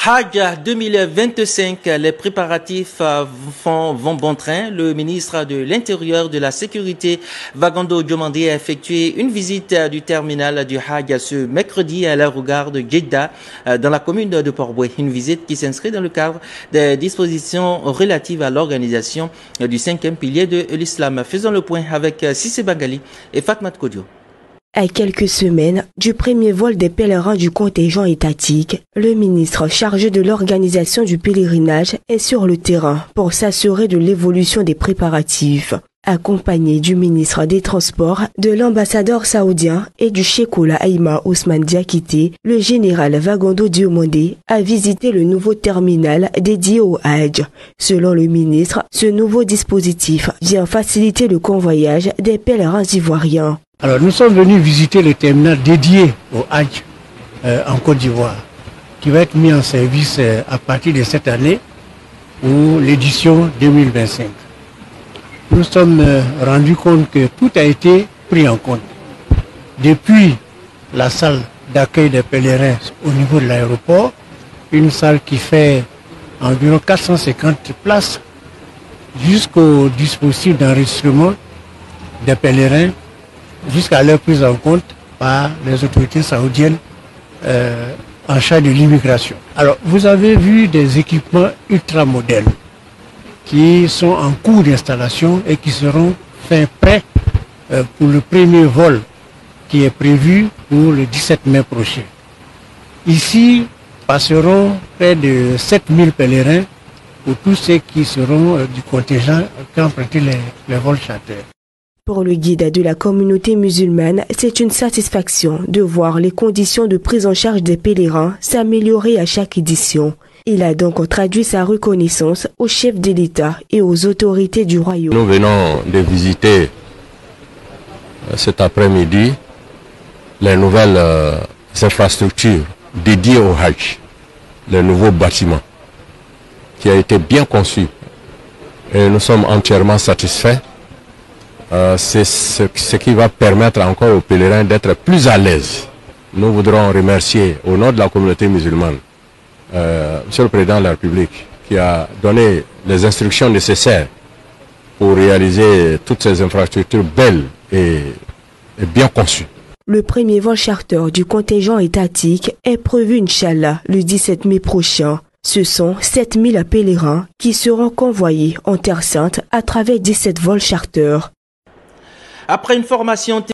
Hajj 2025, les préparatifs vont bon train. Le ministre de l'Intérieur, de la Sécurité, Vagando Diomandé, a effectué une visite du terminal du Hajj ce mercredi à l'aérogare de Jeddah, dans la commune de Port-Boué. Une visite qui s'inscrit dans le cadre des dispositions relatives à l'organisation du 5e pilier de l'islam. Faisons le point avec Sissé Bangali et Fatmat Kodio. À quelques semaines du premier vol des pèlerins du contingent étatique, le ministre chargé de l'organisation du pèlerinage est sur le terrain pour s'assurer de l'évolution des préparatifs. Accompagné du ministre des Transports, de l'ambassadeur saoudien et du Cheikhoula Aïma Ousmane Diakité, le général Vagando Diomandé a visité le nouveau terminal dédié au Hajj. Selon le ministre, ce nouveau dispositif vient faciliter le convoyage des pèlerins ivoiriens. Alors nous sommes venus visiter le terminal dédié au Hajj en Côte d'Ivoire, qui va être mis en service à partir de cette année ou l'édition 2025. Nous sommes rendus compte que tout a été pris en compte. Depuis la salle d'accueil des pèlerins au niveau de l'aéroport, une salle qui fait environ 450 places, jusqu'au dispositif d'enregistrement des pèlerins, jusqu'à leur prise en compte par les autorités saoudiennes en charge de l'immigration. Alors, vous avez vu des équipements ultra-modernes qui sont en cours d'installation et qui seront faits prêts pour le premier vol qui est prévu pour le 17 mai prochain. Ici passeront près de 7000 pèlerins pour tous ceux qui seront du contingent qui ont emprunté les vols charters. Pour le guide de la communauté musulmane, c'est une satisfaction de voir les conditions de prise en charge des pèlerins s'améliorer à chaque édition. Il a donc traduit sa reconnaissance au chef de l'État et aux autorités du royaume. Nous venons de visiter cet après-midi les nouvelles infrastructures dédiées au Hajj, le nouveau bâtiment qui a été bien conçu et nous sommes entièrement satisfaits. C'est ce qui va permettre encore aux pèlerins d'être plus à l'aise. Nous voudrons remercier au nom de la communauté musulmane Monsieur le Président de la République qui a donné les instructions nécessaires pour réaliser toutes ces infrastructures belles et bien conçues. Le premier vol charter du contingent étatique est prévu, Inch'Allah, le 17 mai prochain. Ce sont 7000 pèlerins qui seront convoyés en Terre Sainte à travers 17 vols charters. Après une formation